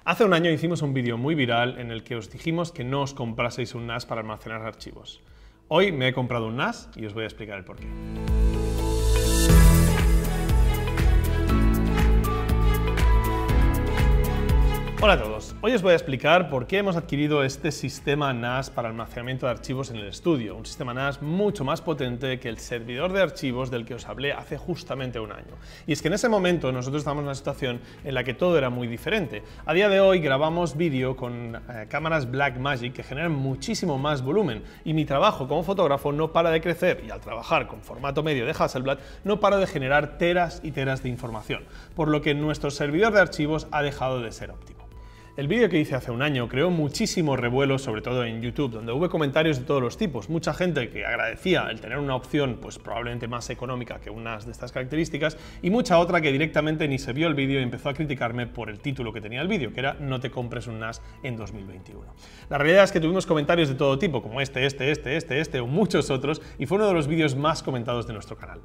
Hace un año hicimos un vídeo muy viral en el que os dijimos que no os compraseis un NAS para almacenar archivos. Hoy me he comprado un NAS y os voy a explicar el porqué. Hola a todos, hoy os voy a explicar por qué hemos adquirido este sistema NAS para almacenamiento de archivos en el estudio, un sistema NAS mucho más potente que el servidor de archivos del que os hablé hace justamente un año. Y es que en ese momento nosotros estábamos en una situación en la que todo era muy diferente. A día de hoy grabamos vídeo con cámaras Blackmagic que generan muchísimo más volumen y mi trabajo como fotógrafo no para de crecer y al trabajar con formato medio de Hasselblad no para de generar teras y teras de información, por lo que nuestro servidor de archivos ha dejado de ser óptimo. El vídeo que hice hace un año creó muchísimo revuelo, sobre todo en YouTube, donde hubo comentarios de todos los tipos. Mucha gente que agradecía el tener una opción pues probablemente más económica que un NAS de estas características, y mucha otra que directamente ni se vio el vídeo y empezó a criticarme por el título que tenía el vídeo, que era "No te compres un NAS en 2021". La realidad es que tuvimos comentarios de todo tipo, como este o muchos otros, y fue uno de los vídeos más comentados de nuestro canal.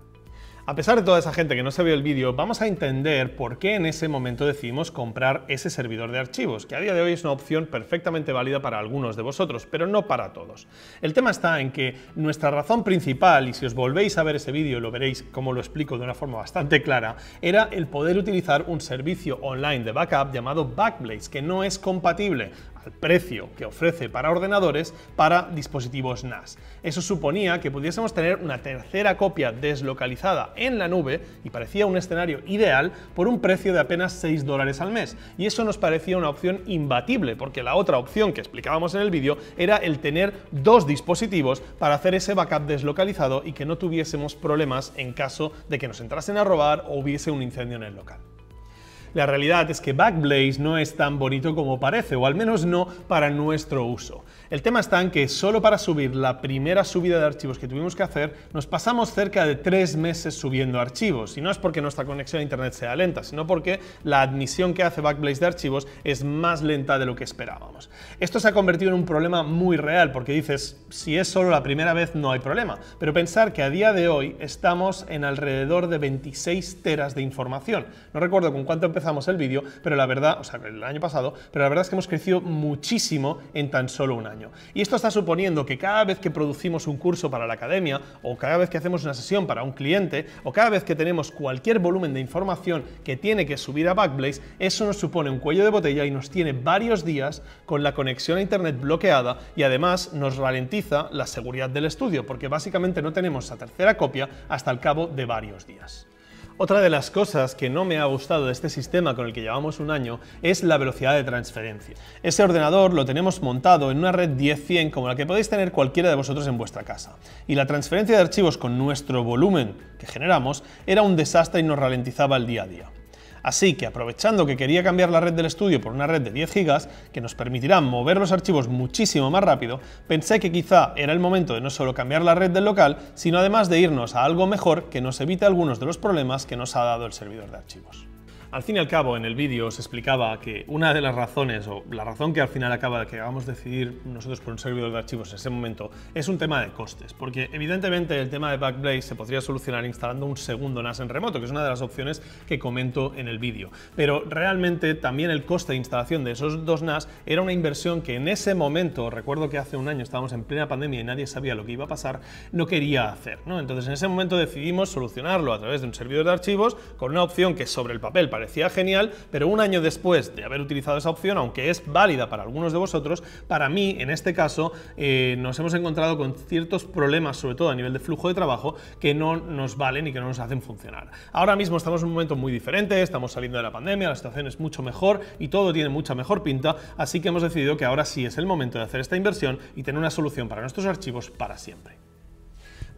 A pesar de toda esa gente que no se vio el vídeo, vamos a entender por qué en ese momento decidimos comprar ese servidor de archivos, que a día de hoy es una opción perfectamente válida para algunos de vosotros, pero no para todos. El tema está en que nuestra razón principal, y si os volvéis a ver ese vídeo lo veréis como lo explico de una forma bastante clara, era el poder utilizar un servicio online de backup llamado Backblaze, que no es compatible al precio que ofrece para ordenadores para dispositivos NAS. Eso suponía que pudiésemos tener una tercera copia deslocalizada en la nube y parecía un escenario ideal por un precio de apenas $6 al mes. Y eso nos parecía una opción imbatible, porque la otra opción que explicábamos en el vídeo era el tener dos dispositivos para hacer ese backup deslocalizado y que no tuviésemos problemas en caso de que nos entrasen a robar o hubiese un incendio en el local. La realidad es que Backblaze no es tan bonito como parece, o al menos no para nuestro uso. El tema está en que solo para subir la primera subida de archivos que tuvimos que hacer, nos pasamos cerca de 3 meses subiendo archivos. Y no es porque nuestra conexión a internet sea lenta, sino porque la admisión que hace Backblaze de archivos es más lenta de lo que esperábamos. Esto se ha convertido en un problema muy real, porque dices, si es solo la primera vez no hay problema. Pero pensar que a día de hoy estamos en alrededor de 26 teras de información. No recuerdo con cuánto empezamos el vídeo, pero la verdad, o sea, el año pasado, pero la verdad es que hemos crecido muchísimo en tan solo un año. Y esto está suponiendo que cada vez que producimos un curso para la academia, o cada vez que hacemos una sesión para un cliente, o cada vez que tenemos cualquier volumen de información que tiene que subir a Backblaze, eso nos supone un cuello de botella y nos tiene varios días con la conexión a internet bloqueada, y además nos ralentiza la seguridad del estudio, porque básicamente no tenemos esa tercera copia hasta el cabo de varios días. Otra de las cosas que no me ha gustado de este sistema con el que llevamos un año es la velocidad de transferencia. Ese ordenador lo tenemos montado en una red 10-100 como la que podéis tener cualquiera de vosotros en vuestra casa. Y la transferencia de archivos con nuestro volumen que generamos era un desastre y nos ralentizaba el día a día. Así que, aprovechando que quería cambiar la red del estudio por una red de 10 GB, que nos permitirá mover los archivos muchísimo más rápido, pensé que quizá era el momento de no solo cambiar la red del local, sino además de irnos a algo mejor que nos evite algunos de los problemas que nos ha dado el servidor de archivos. Al fin y al cabo, en el vídeo os explicaba que una de las razones, o la razón que al final acaba de que hagamos decidir nosotros por un servidor de archivos en ese momento, es un tema de costes, porque evidentemente el tema de Backblaze se podría solucionar instalando un segundo NAS en remoto, que es una de las opciones que comento en el vídeo. Pero realmente también el coste de instalación de esos dos NAS era una inversión que en ese momento, recuerdo que hace un año estábamos en plena pandemia y nadie sabía lo que iba a pasar, no quería hacer, ¿no? Entonces en ese momento decidimos solucionarlo a través de un servidor de archivos con una opción que sobre el papel parecía genial, pero un año después de haber utilizado esa opción, aunque es válida para algunos de vosotros, para mí, en este caso, nos hemos encontrado con ciertos problemas, sobre todo a nivel de flujo de trabajo, que no nos valen y que no nos hacen funcionar. Ahora mismo estamos en un momento muy diferente, estamos saliendo de la pandemia, la situación es mucho mejor y todo tiene mucha mejor pinta, así que hemos decidido que ahora sí es el momento de hacer esta inversión y tener una solución para nuestros archivos para siempre.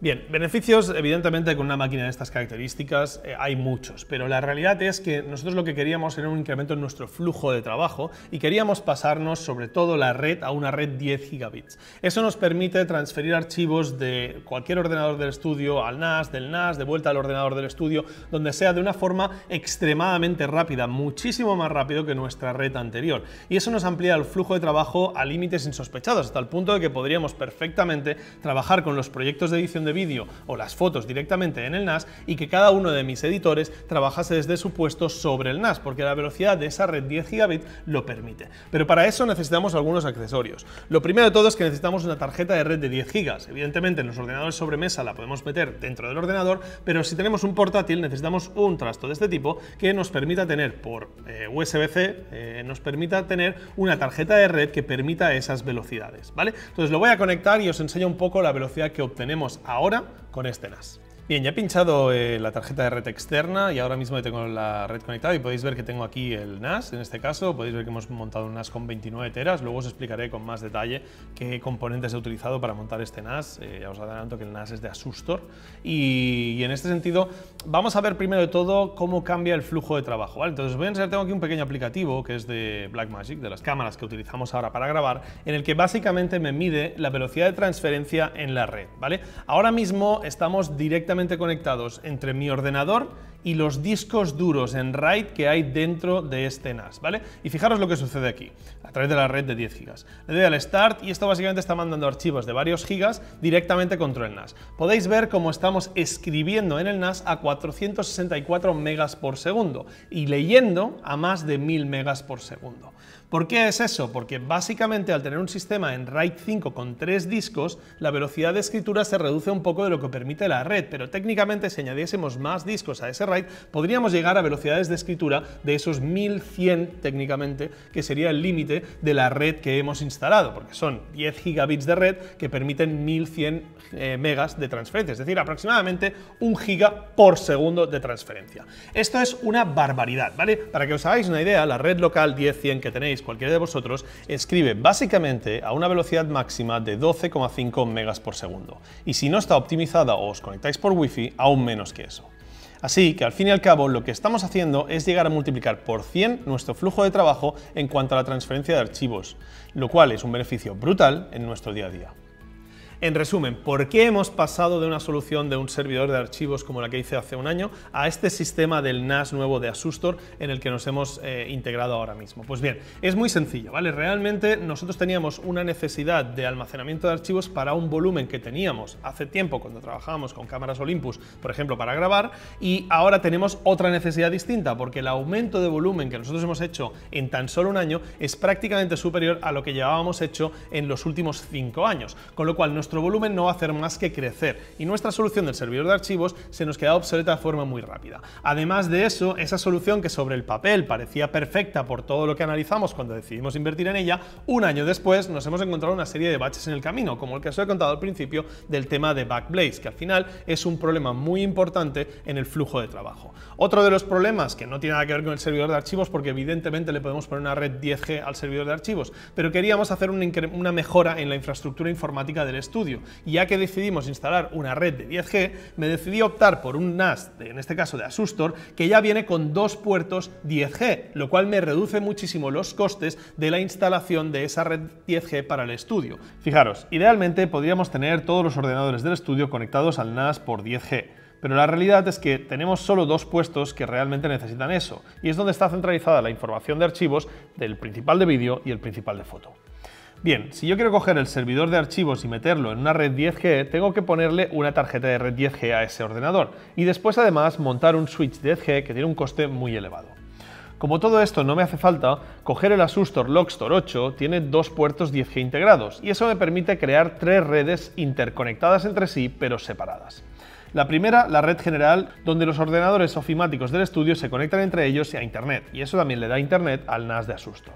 Bien, beneficios evidentemente con una máquina de estas características hay muchos, pero la realidad es que nosotros lo que queríamos era un incremento en nuestro flujo de trabajo y queríamos pasarnos sobre todo la red a una red 10 gigabits. Eso nos permite transferir archivos de cualquier ordenador del estudio al NAS, del NAS, de vuelta al ordenador del estudio, donde sea de una forma extremadamente rápida, muchísimo más rápido que nuestra red anterior. Y eso nos amplía el flujo de trabajo a límites insospechados, hasta el punto de que podríamos perfectamente trabajar con los proyectos de edición de de vídeo o las fotos directamente en el NAS y que cada uno de mis editores trabajase desde su puesto sobre el NAS, porque la velocidad de esa red 10 gigabit lo permite. Pero para eso necesitamos algunos accesorios. Lo primero de todo es que necesitamos una tarjeta de red de 10 gigas. Evidentemente en los ordenadores sobre mesa la podemos meter dentro del ordenador, pero si tenemos un portátil necesitamos un trasto de este tipo que nos permita tener por USB-C, nos permita tener una tarjeta de red que permita esas velocidades, ¿vale? Entonces lo voy a conectar y os enseño un poco la velocidad que obtenemos ahora con este NAS. Bien, ya he pinchado la tarjeta de red externa y ahora mismo tengo la red conectada y podéis ver que tengo aquí el NAS, en este caso podéis ver que hemos montado un NAS con 29 teras, luego os explicaré con más detalle qué componentes he utilizado para montar este NAS, ya os adelanto que el NAS es de Asustor y en este sentido vamos a ver primero de todo cómo cambia el flujo de trabajo, ¿vale? Entonces os voy a enseñar, tengo aquí un pequeño aplicativo que es de Blackmagic, de las cámaras que utilizamos ahora para grabar, en el que básicamente me mide la velocidad de transferencia en la red, ¿vale? Ahora mismo estamos directamente conectados entre mi ordenador y los discos duros en RAID que hay dentro de este NAS, ¿vale? Y fijaros lo que sucede aquí, a través de la red de 10 gigas. Le doy al Start y esto básicamente está mandando archivos de varios gigas directamente contra el NAS. Podéis ver cómo estamos escribiendo en el NAS a 464 megas por segundo y leyendo a más de 1000 megas por segundo. ¿Por qué es eso? Porque básicamente al tener un sistema en RAID 5 con 3 discos, la velocidad de escritura se reduce un poco de lo que permite la red, pero técnicamente si añadiésemos más discos a ese RAID, podríamos llegar a velocidades de escritura de esos 1100 técnicamente, que sería el límite de la red que hemos instalado, porque son 10 gigabits de red que permiten 1100 megas de transferencia, es decir, aproximadamente 1 giga por segundo de transferencia. Esto es una barbaridad, ¿vale? Para que os hagáis una idea, la red local 10-100 que tenéis, cualquiera de vosotros, escribe básicamente a una velocidad máxima de 12,5 megas por segundo. Y si no está optimizada o os conectáis por Wi-Fi, aún menos que eso. Así que al fin y al cabo lo que estamos haciendo es llegar a multiplicar por 100 nuestro flujo de trabajo en cuanto a la transferencia de archivos, lo cual es un beneficio brutal en nuestro día a día. En resumen, ¿por qué hemos pasado de una solución de un servidor de archivos como la que hice hace un año a este sistema del NAS nuevo de Asustor en el que nos hemos integrado ahora mismo? Pues bien, es muy sencillo, ¿vale? Realmente nosotros teníamos una necesidad de almacenamiento de archivos para un volumen que teníamos hace tiempo cuando trabajábamos con cámaras Olympus, por ejemplo, para grabar, y ahora tenemos otra necesidad distinta porque el aumento de volumen que nosotros hemos hecho en tan solo un año es prácticamente superior a lo que llevábamos hecho en los últimos 5 años, con lo cual nuestro volumen no va a hacer más que crecer y nuestra solución del servidor de archivos se nos queda obsoleta de forma muy rápida. Además de eso, esa solución que sobre el papel parecía perfecta por todo lo que analizamos cuando decidimos invertir en ella, un año después nos hemos encontrado una serie de baches en el camino, como el que os he contado al principio del tema de Backblaze, que al final es un problema muy importante en el flujo de trabajo. Otro de los problemas, que no tiene nada que ver con el servidor de archivos, porque evidentemente le podemos poner una red 10G al servidor de archivos, pero queríamos hacer una mejora en la infraestructura informática del estudio. Y ya que decidimos instalar una red de 10G, me decidí optar por un NAS, en este caso de Asustor, que ya viene con 2 puertos 10G, lo cual me reduce muchísimo los costes de la instalación de esa red 10G para el estudio. Fijaros, idealmente podríamos tener todos los ordenadores del estudio conectados al NAS por 10G. Pero la realidad es que tenemos solo 2 puestos que realmente necesitan eso, y es donde está centralizada la información de archivos del principal de vídeo y el principal de foto. Bien, si yo quiero coger el servidor de archivos y meterlo en una red 10G, tengo que ponerle una tarjeta de red 10G a ese ordenador, y después además montar un switch 10G que tiene un coste muy elevado. Como todo esto no me hace falta, coger el Asustor Logstor 8 tiene 2 puertos 10G integrados, y eso me permite crear 3 redes interconectadas entre sí, pero separadas. La primera, la red general, donde los ordenadores ofimáticos del estudio se conectan entre ellos y a Internet, y eso también le da Internet al NAS de Asustor.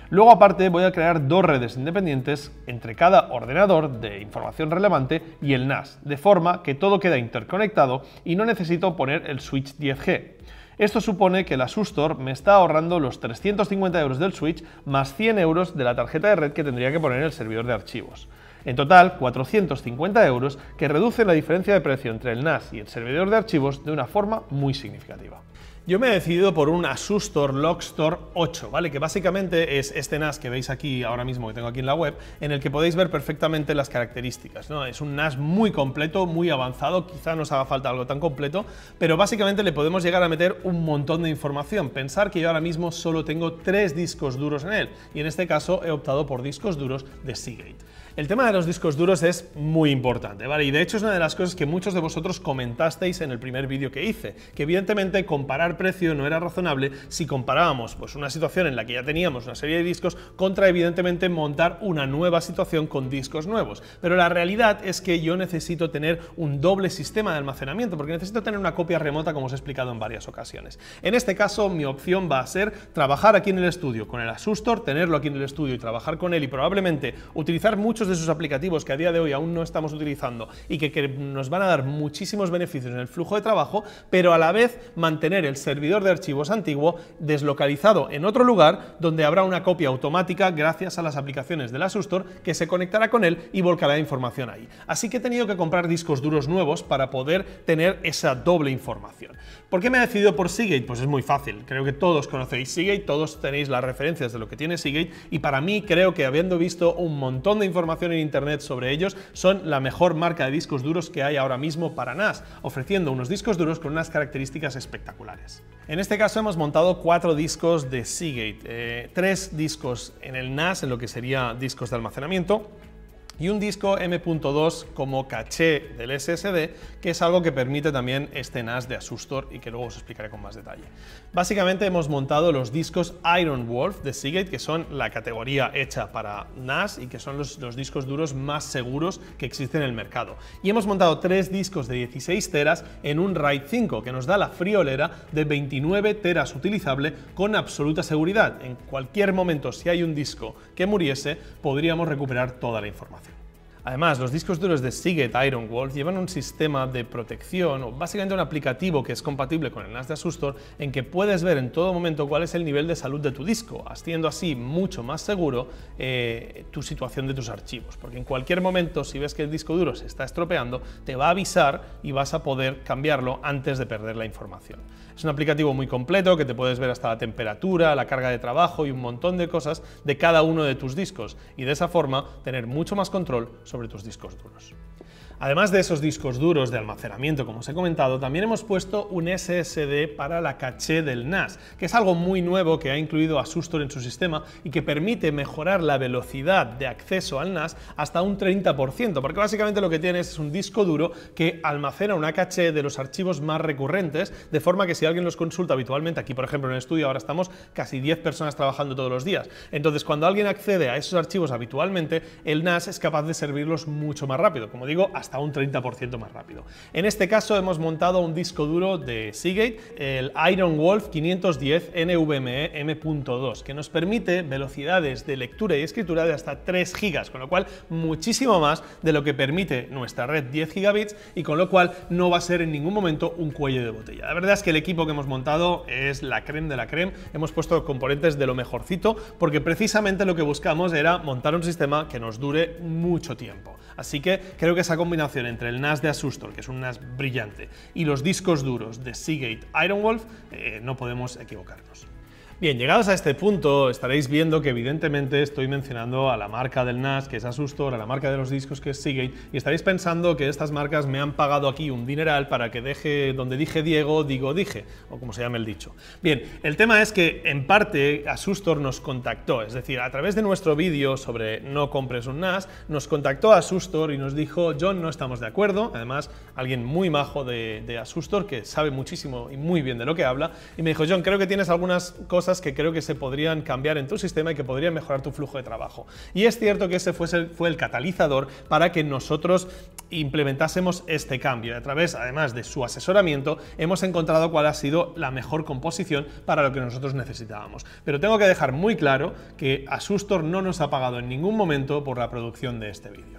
Luego aparte voy a crear 2 redes independientes entre cada ordenador de información relevante y el NAS, de forma que todo queda interconectado y no necesito poner el switch 10G. Esto supone que el Asustor me está ahorrando los 350 € del switch más 100 € de la tarjeta de red que tendría que poner en el servidor de archivos. En total, 450 € que reducen la diferencia de precio entre el NAS y el servidor de archivos de una forma muy significativa. Yo me he decidido por un Asustor Logstor 8, ¿vale? Que básicamente es este NAS que veis aquí ahora mismo, que tengo aquí en la web, en el que podéis ver perfectamente las características, ¿no? Es un NAS muy completo, muy avanzado, quizá nos haga falta algo tan completo, pero básicamente le podemos llegar a meter un montón de información. Pensar que yo ahora mismo solo tengo 3 discos duros en él, y en este caso he optado por discos duros de Seagate. El tema de los discos duros es muy importante, ¿vale? Y de hecho es una de las cosas que muchos de vosotros comentasteis en el primer vídeo que hice, que evidentemente comparar precio no era razonable si comparábamos pues una situación en la que ya teníamos una serie de discos contra evidentemente montar una nueva situación con discos nuevos. Pero la realidad es que yo necesito tener un doble sistema de almacenamiento porque necesito tener una copia remota, como os he explicado en varias ocasiones. En este caso mi opción va a ser trabajar aquí en el estudio con el Asustor, tenerlo aquí en el estudio y trabajar con él y probablemente utilizar muchos de sus aplicativos que a día de hoy aún no estamos utilizando y que nos van a dar muchísimos beneficios en el flujo de trabajo, pero a la vez mantener el servidor de archivos antiguo deslocalizado en otro lugar donde habrá una copia automática gracias a las aplicaciones del Asustor que se conectará con él y volcará información ahí. Así que he tenido que comprar discos duros nuevos para poder tener esa doble información. ¿Por qué me he decidido por Seagate? Pues es muy fácil. Creo que todos conocéis Seagate, todos tenéis las referencias de lo que tiene Seagate y para mí creo que habiendo visto un montón de información en internet sobre ellos, son la mejor marca de discos duros que hay ahora mismo para NAS, ofreciendo unos discos duros con unas características espectaculares. En este caso hemos montado 4 discos de Seagate, 3 discos en el NAS, en lo que sería discos de almacenamiento, y un disco M.2 como caché del SSD, que es algo que permite también este NAS de Asustor y que luego os explicaré con más detalle. Básicamente hemos montado los discos Iron Wolf de Seagate, que son la categoría hecha para NAS y que son los discos duros más seguros que existen en el mercado. Y hemos montado 3 discos de 16 teras en un RAID 5, que nos da la friolera de 29 teras utilizable con absoluta seguridad. En cualquier momento, si hay un disco que muriese, podríamos recuperar toda la información. Además, los discos duros de Seagate Iron Wolf llevan un sistema de protección o básicamente un aplicativo que es compatible con el NAS de Asustor en que puedes ver en todo momento cuál es el nivel de salud de tu disco, haciendo así mucho más seguro tu situación de tus archivos, porque en cualquier momento si ves que el disco duro se está estropeando te va a avisar y vas a poder cambiarlo antes de perder la información. Es un aplicativo muy completo que te puedes ver hasta la temperatura, la carga de trabajo y un montón de cosas de cada uno de tus discos y de esa forma tener mucho más control sobre tus discos duros. Además de esos discos duros de almacenamiento, como os he comentado, también hemos puesto un SSD para la caché del NAS, que es algo muy nuevo que ha incluido Asustor en su sistema y que permite mejorar la velocidad de acceso al NAS hasta un 30%, porque básicamente lo que tienes es un disco duro que almacena una caché de los archivos más recurrentes, de forma que si alguien los consulta habitualmente, aquí por ejemplo en el estudio ahora estamos casi 10 personas trabajando todos los días, entonces cuando alguien accede a esos archivos habitualmente, el NAS es capaz de servirlos mucho más rápido, como digo, hasta un 30% más rápido. En este caso hemos montado un disco duro de Seagate, el Iron Wolf 510 NVMe M.2, que nos permite velocidades de lectura y escritura de hasta 3 GB, con lo cual muchísimo más de lo que permite nuestra red 10 gigabits y con lo cual no va a ser en ningún momento un cuello de botella. La verdad es que el equipo que hemos montado es la creme de la creme, hemos puesto componentes de lo mejorcito porque precisamente lo que buscamos era montar un sistema que nos dure mucho tiempo. Así que creo que esa combinación entre el NAS de Asustor, que es un NAS brillante, y los discos duros de Seagate Iron Wolf, no podemos equivocarnos. Bien, llegados a este punto estaréis viendo que evidentemente estoy mencionando a la marca del NAS, que es Asustor, a la marca de los discos, que es Seagate, y estaréis pensando que estas marcas me han pagado aquí un dineral para que deje donde dije Diego, digo dije, o como se llame el dicho. Bien, el tema es que en parte Asustor nos contactó, es decir, a través de nuestro vídeo sobre no compres un NAS, nos contactó Asustor y nos dijo, John, no estamos de acuerdo, además alguien muy majo de Asustor que sabe muchísimo y muy bien de lo que habla, y me dijo, John, creo que tienes algunas cosas que creo que se podrían cambiar en tu sistema y que podrían mejorar tu flujo de trabajo. Y es cierto que ese fue el catalizador para que nosotros implementásemos este cambio. A través, además de su asesoramiento, hemos encontrado cuál ha sido la mejor composición para lo que nosotros necesitábamos. Pero tengo que dejar muy claro que Asustor no nos ha pagado en ningún momento por la producción de este vídeo.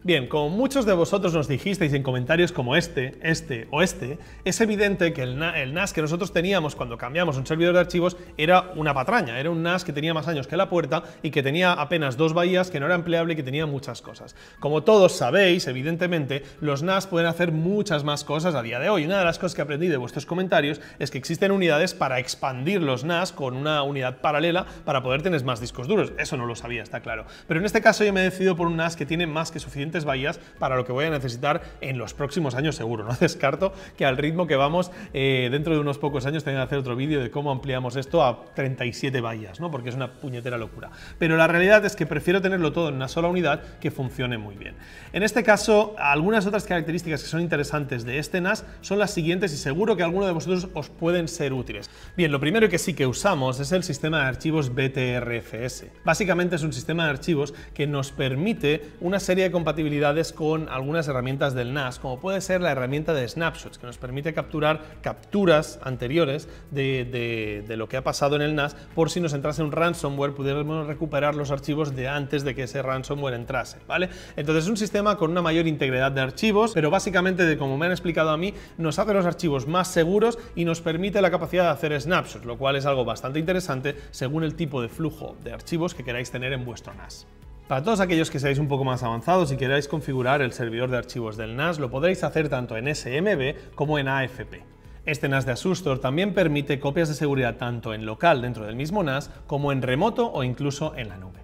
Bien, como muchos de vosotros nos dijisteis en comentarios como este, es evidente que el NAS que nosotros teníamos cuando cambiamos un servidor de archivos era una patraña, era un NAS que tenía más años que la puerta y que tenía apenas 2 bahías, que no era empleable y que tenía muchas cosas. Como todos sabéis, evidentemente, los NAS pueden hacer muchas más cosas a día de hoy. Una de las cosas que aprendí de vuestros comentarios es que existen unidades para expandir los NAS con una unidad paralela para poder tener más discos duros. Eso no lo sabía, está claro. Pero en este caso yo me he decidido por un NAS que tiene más que suficiente suficientes bahías para lo que voy a necesitar en los próximos años seguro. No descarto que al ritmo que vamos, dentro de unos pocos años tenga que hacer otro vídeo de cómo ampliamos esto a 37 bahías, ¿no? Porque es una puñetera locura. Pero la realidad es que prefiero tenerlo todo en una sola unidad que funcione muy bien. En este caso, algunas otras características que son interesantes de este NAS son las siguientes y seguro que alguno de vosotros os pueden ser útiles. Bien, lo primero que sí que usamos es el sistema de archivos BTRFS. Básicamente es un sistema de archivos que nos permite una serie de compatibilidades con algunas herramientas del NAS, como puede ser la herramienta de snapshots, que nos permite capturar capturas anteriores de lo que ha pasado en el NAS, por si nos entrase un ransomware, pudiéramos recuperar los archivos de antes de que ese ransomware entrase, ¿vale? Entonces es un sistema con una mayor integridad de archivos, pero básicamente, como me han explicado a mí, nos hace los archivos más seguros y nos permite la capacidad de hacer snapshots, lo cual es algo bastante interesante según el tipo de flujo de archivos que queráis tener en vuestro NAS. Para todos aquellos que seáis un poco más avanzados y queráis configurar el servidor de archivos del NAS, lo podréis hacer tanto en SMB como en AFP. Este NAS de Asustor también permite copias de seguridad tanto en local dentro del mismo NAS como en remoto o incluso en la nube.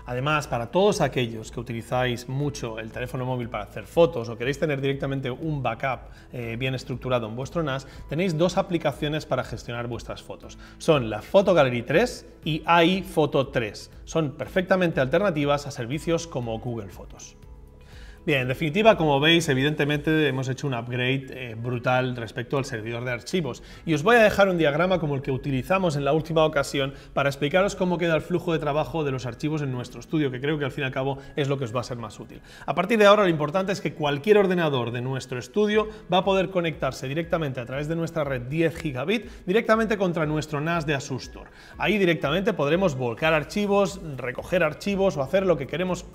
Además, para todos aquellos que utilizáis mucho el teléfono móvil para hacer fotos o queréis tener directamente un backup bien estructurado en vuestro NAS, tenéis dos aplicaciones para gestionar vuestras fotos. Son la Photo Gallery 3 y AI Photo 3. Son perfectamente alternativas a servicios como Google Fotos. Bien, en definitiva, como veis, evidentemente hemos hecho un upgrade brutal respecto al servidor de archivos y os voy a dejar un diagrama como el que utilizamos en la última ocasión para explicaros cómo queda el flujo de trabajo de los archivos en nuestro estudio, que creo que al fin y al cabo es lo que os va a ser más útil. A partir de ahora, lo importante es que cualquier ordenador de nuestro estudio va a poder conectarse directamente a través de nuestra red 10 gigabit directamente contra nuestro NAS de Asustor. Ahí directamente podremos volcar archivos, recoger archivos o hacer lo que queremos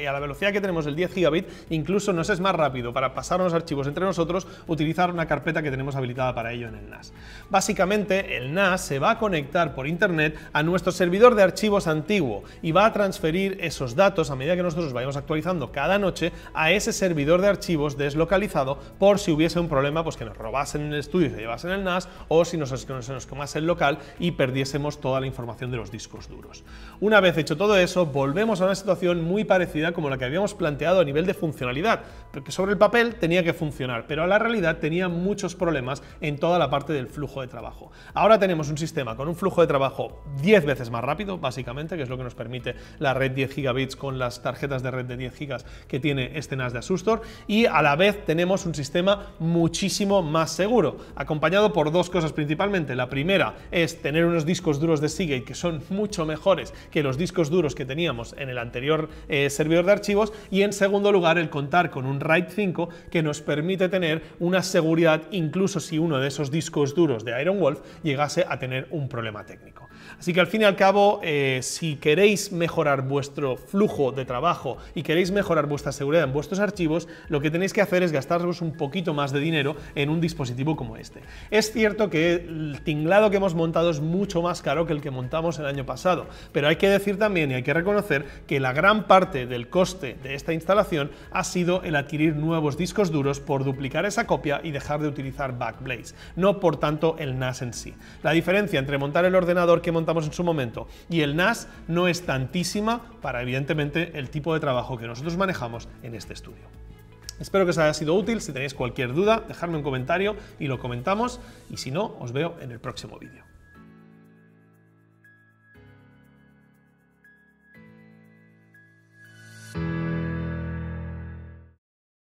y a la velocidad que tenemos el 10 gigabit, incluso nos es más rápido para pasar los archivos entre nosotros utilizar una carpeta que tenemos habilitada para ello en el NAS. Básicamente el NAS se va a conectar por internet a nuestro servidor de archivos antiguo y va a transferir esos datos a medida que nosotros vayamos actualizando cada noche a ese servidor de archivos deslocalizado por si hubiese un problema, pues que nos robasen en el estudio y se llevasen el NAS, o si se nos quemase el local y perdiésemos toda la información de los discos duros. Una vez hecho todo eso, volvemos a una situación muy parecida como la que habíamos planteado a nivel de funcionalidad, porque sobre el papel tenía que funcionar, pero a la realidad tenía muchos problemas en toda la parte del flujo de trabajo. Ahora tenemos un sistema con un flujo de trabajo 10 veces más rápido, básicamente, que es lo que nos permite la red 10 gigabits con las tarjetas de red de 10 gigas que tiene este NAS de Asustor, y a la vez tenemos un sistema muchísimo más seguro, acompañado por dos cosas principalmente. La primera es tener unos discos duros de Seagate que son mucho mejores que los discos duros que teníamos en el anterior servidor de archivos, y en segundo lugar el contar con un RAID 5 que nos permite tener una seguridad incluso si uno de esos discos duros de Iron Wolf llegase a tener un problema técnico. Así que al fin y al cabo, si queréis mejorar vuestro flujo de trabajo y queréis mejorar vuestra seguridad en vuestros archivos, lo que tenéis que hacer es gastaros un poquito más de dinero en un dispositivo como este. Es cierto que el tinglado que hemos montado es mucho más caro que el que montamos el año pasado, pero hay que decir también y hay que reconocer que la gran parte del coste de esta instalación ha sido el adquirir nuevos discos duros por duplicar esa copia y dejar de utilizar Backblaze, no por tanto el NAS en sí. La diferencia entre montar el ordenador que montamos en su momento y el NAS no es tantísima para, evidentemente, el tipo de trabajo que nosotros manejamos en este estudio. Espero que os haya sido útil. Si tenéis cualquier duda, dejadme un comentario y lo comentamos, y si no, os veo en el próximo vídeo.